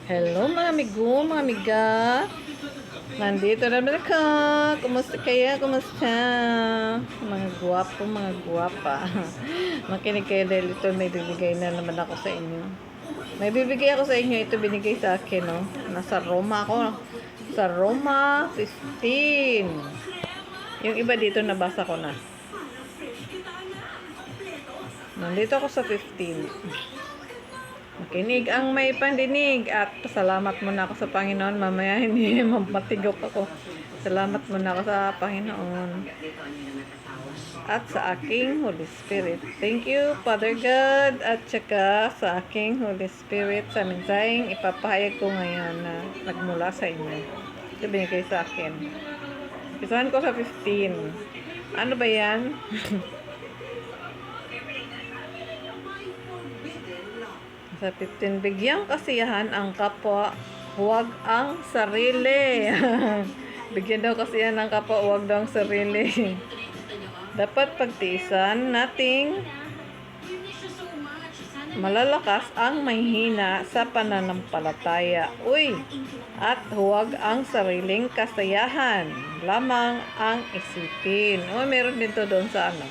Hello mga amigo, mga amiga. Nandito na naman ako. Kumusta kaya? Kumusta? Mga guwapo, mga guwapa. Makinig kayo dahil ito may bibigay na naman ako sa inyo. May bibigay ako sa inyo. Ito binigay sa akin, no? Nasa Roma ako. Sa Roma 15. Yung iba dito nabasa ko na. Nandito ako sa 15. Makinig ang may pandinig at pasalamat muna ako sa Panginoon. Mamaya hindi matigok ako. Salamat muna ako sa Panginoon at sa aking Holy Spirit. Thank you, Father God, at saka sa aking Holy Spirit sa mensaheng ipapahayag ko ngayon na nagmula sa inyo. Ito binigay sa akin. Isahan ko sa 15. Ano ba yan? Sa 15, bigyang kasiyahan ang kapwa, huwag ang sarili. Bigyan daw kasiyahan ang kapwa, huwag daw ang sarili. Dapat pagtiisan nating malalakas ang mahihina sa pananampalataya. Uy! At huwag ang sariling kasayahan. Lamang ang isipin. Uy, meron din to doon sa ano?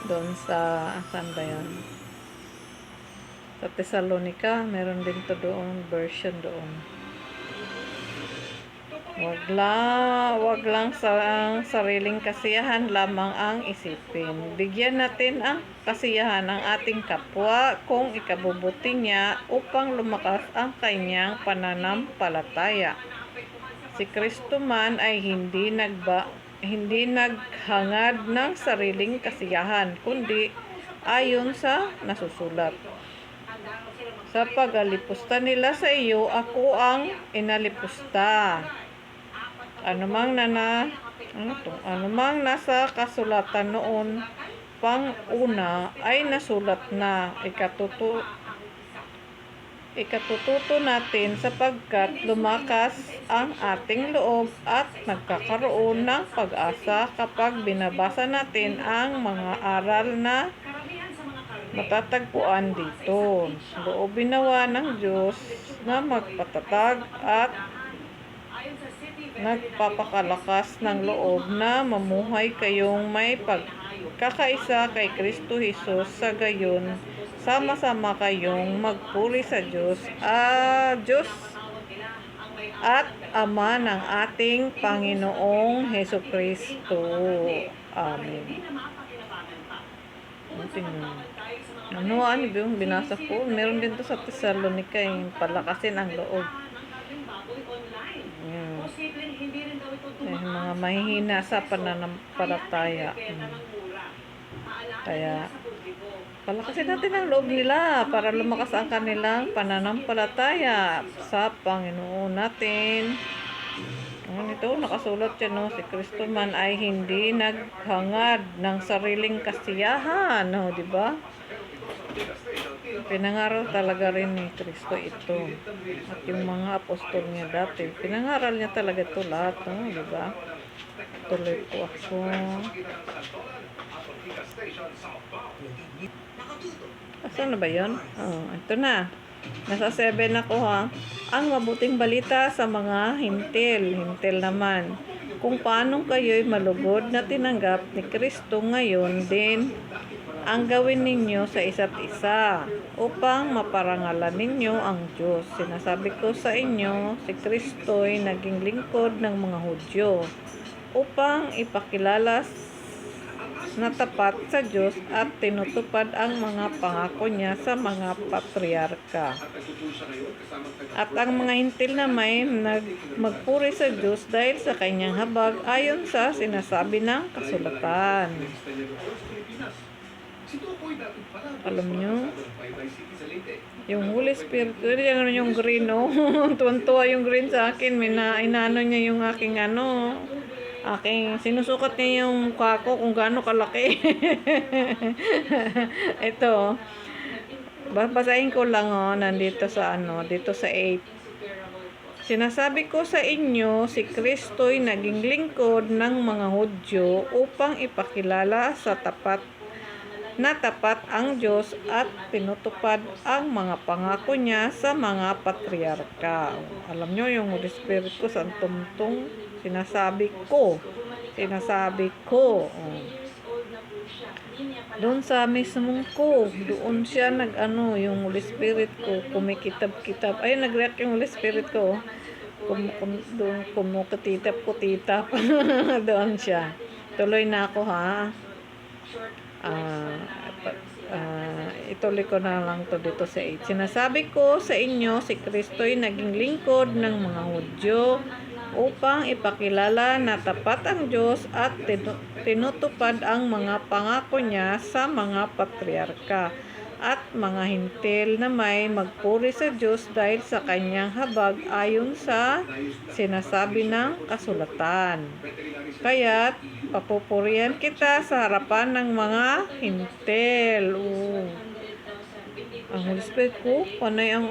Doon sa, saan ba yan? Sa Thessalonica, meron din to doon, version doon. Wag lang sa sariling kasiyahan lamang ang isipin. Bigyan natin ang kasiyahan ng ating kapwa kung ikabubuti niya upang lumakas ang kanyang pananampalataya. Si Kristo man ay hindi naghangad ng sariling kasiyahan, kundi ayon sa nasusulat. Sa pag-alipusta nila sa iyo, ako ang inalipusta. Anumang nasa kasulatan noon pang una ay nasulat na. Ikatututo natin sapagkat lumakas ang ating loob at nagkakaroon ng pag-asa kapag binabasa natin ang mga aral na matatagpuan dito. Loobin nawa ng Diyos na magpatatag at nagpapakalakas ng loob na mamuhay kayong may pagkakaisa kay Kristo Jesus, sa gayon sama-sama kayong magpuri sa Diyos at Ama ng ating Panginoong Hesukristo. Amen. Ano yung binasa ko? Meron din to sa Thessalonica, yung palakasin ang loob. Mga mahihina sa pananampalataya. Kaya palakasin natin ang loob nila para lumakas ang kanilang pananampalataya sa Panginoon natin. Ito, nakasulat yan, no? Si Kristo man ay hindi naghangad ng sariling kasiyahan, no? Diba? Pinangaral talaga rin ni Kristo ito. At yung mga apostol niya dati, pinangaral niya talaga ito lahat, no? Diba? Tuloy po ako. Asan na ba yun? Oh, ito na. Nasa 7 ako, ha. Ang mabuting balita sa mga hintil naman. Kung paano kayo'y malugod na tinanggap ni Kristo, ngayon din ang gawin ninyo sa isa't isa upang maparangalan ninyo ang Diyos. Sinasabi ko sa inyo, si Kristo'y naging lingkod ng mga Hudyo upang ipakilala na tapat sa Diyos at tinutupad ang mga pangako niya sa mga patriarka. At ang mga hintil na may magpuri sa Diyos dahil sa kanyang habag ayon sa sinasabi ng kasulatan. Alam nyo, yung Holy Spirit, yung green, no? Tuwan-tuwa yung green sa akin. Inaano niya yung aking sinusukat niya yung kako kung gaano kalaki. Ito, babasahin ko lang, nandito sa dito sa 8. Sinasabi ko sa inyo, si Kristo'y naging lingkod ng mga Hudyo upang ipakilala sa tapat na tapat ang Diyos at tinutupad ang mga pangako niya sa mga patriarka. Alam nyo, yung Holy Spirit ko sa tumtong sinasabi ko. Doon sa mismong ko, doon siya yung Holy Spirit ko, kumikitab-kitab. Ay, nag-react yung Holy Spirit ko. Doon kumukutitap-kutitap. Doon siya. Tuloy na ako, ha. Ituloy ko na lang to dito sa 8. Sinasabi ko sa inyo, si Kristo'y naging lingkod ng mga Hudyo upang ipakilala na tapat ang Diyos at tinutupad ang mga pangako niya sa mga patriarka at mga hintil na may magpuri sa Diyos dahil sa kanyang habag ayon sa sinasabi ng kasulatan. Kaya't papupurihan kita sa harapan ng mga hintil. Ang Holy Spirit ko, panay ang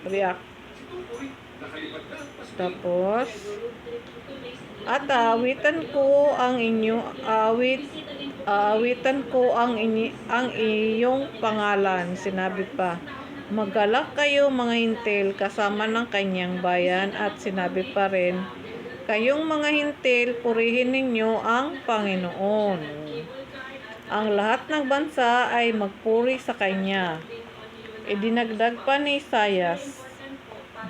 react. Tapos, at aawitan ko ang iyong pangalan. Sinabi pa, magalak kayo mga hintil kasama ng kanyang bayan. At sinabi pa rin, kayong mga hintil, purihin ninyo ang Panginoon. Ang lahat ng bansa ay magpuri sa kanya. Idinagdag pa ni Isaias,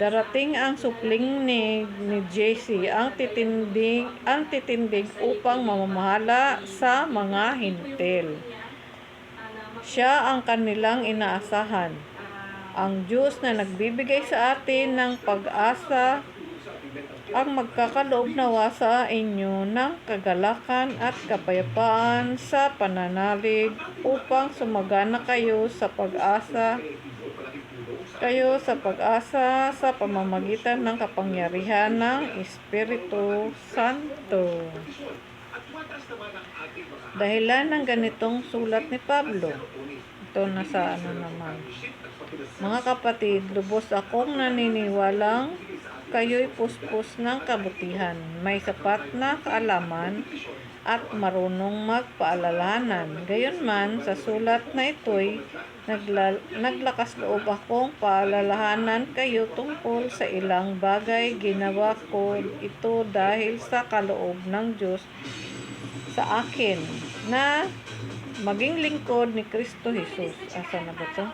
darating ang supling ni Jesse ang titindig upang mamamahala sa mga hintil. Siya ang kanilang inaasahan. Ang Diyos na nagbibigay sa atin ng pag-asa ang magkakaloob nawa sa inyo ng kagalakan at kapayapaan sa pananalig upang sumagana kayo sa pag-asa sa pamamagitan ng kapangyarihan ng Espiritu Santo. Dahilan ng ganitong sulat ni Pablo. Ito nasa naman. Mga kapatid, lubos akong naniniwalang kayo'y puspos ng kabutihan, may sapat na kaalaman at marunong magpaalalahanan. Gayunman, sa sulat na ito'y naglakas loob akong paalalahanan kayo tungkol sa ilang bagay. Ginawa ko ito dahil sa kaloob ng Diyos sa akin na maging lingkod ni Kristo Jesus. Asa na ba ito?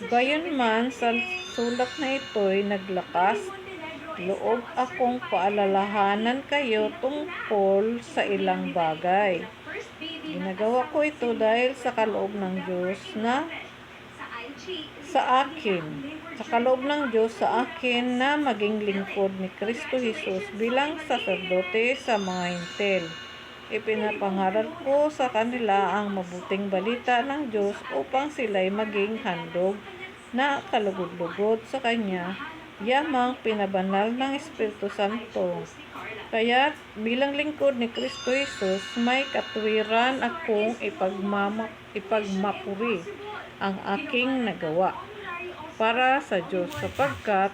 Gayunman, sa sulat na ito'y naglakas loob akong paalalahanan kayo tungkol sa ilang bagay. Ginagawa ko ito dahil sa kaloob ng Diyos sa akin na maging lingkod ni Kristo Jesus bilang saserdote sa mga hintil. Ipinapangaral ko sa kanila ang mabuting balita ng Diyos upang sila'y maging handog na kalugod-lugod sa Kanya, yamang pinabanal ng Espiritu Santo. Kaya bilang lingkod ni Kristo Jesus, may katwiran akong ipagmapuri ang aking nagawa para sa Diyos, sapagkat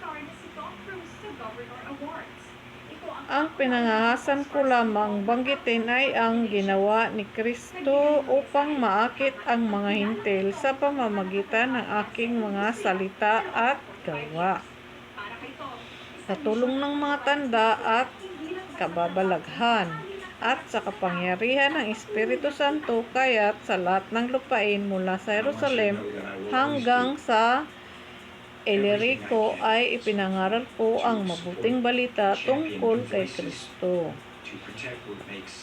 ang pinangahasan ko lamang banggitin ay ang ginawa ni Kristo upang maakit ang mga hintil sa pamamagitan ng aking mga salita at gawa, sa tulong ng mga tanda at kababalaghan, at sa kapangyarihan ng Espiritu Santo. Kaya't sa lahat ng lupain mula sa Jerusalem hanggang sa Illyricum ay ipinangaral ko ang mabuting balita tungkol kay Kristo.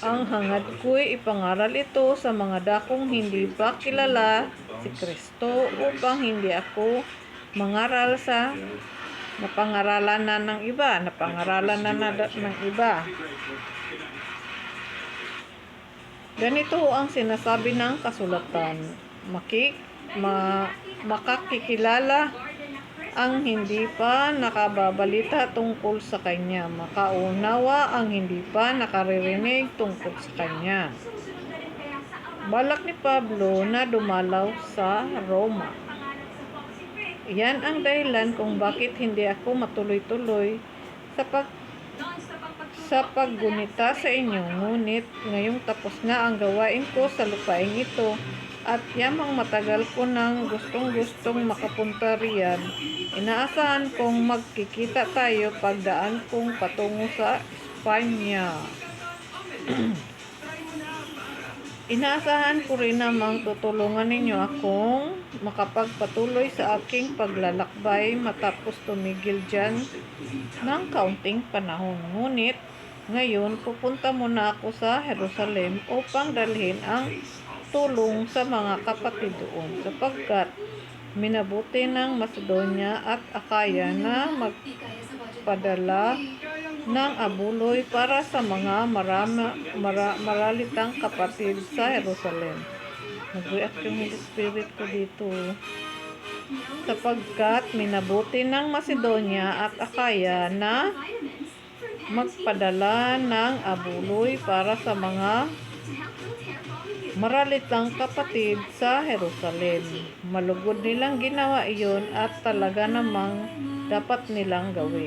Ang hangad ko'y ipangaral ito sa mga dakong hindi pa kilala si Kristo, upang hindi ako mangaral sa napangaralan na ng iba. Ganito ang sinasabi ng kasulatan, makakikilala ang hindi pa nakababalita tungkol sa Kanya, makaunawa ang hindi pa nakaririnig tungkol sa Kanya. Balak ni Pablo na dumalaw sa Roma. Yan ang dahilan kung bakit hindi ako matuloy-tuloy sa paggunita sa inyo. Ngunit ngayong tapos na ang gawain ko sa lupaing ito at yamang matagal ko nang gustong-gustong makapunta riyan, inaasahan kong magkikita tayo pagdaan kong patungo sa Espanya. Inaasahan ko rin namang tutulungan ninyo akong makapagpatuloy sa aking paglalakbay matapos tumigil dyan ng kaunting panahon. Ngunit ngayon pupunta muna ako sa Jerusalem upang dalhin ang tulong sa mga kapatid doon, sapagkat minabuti ng Macedonia at Akaya na magpadala ng abuloy para sa mga maralitang kapatid sa Jerusalem. Nag-react yung Holy Spirit ko dito. Sapagkat minabuti ng Macedonia at Akaya na magpadala ng abuloy para sa mga maralitang kapatid sa Jerusalem. Malugod nilang ginawa iyon at talaga namang dapat nilang gawin.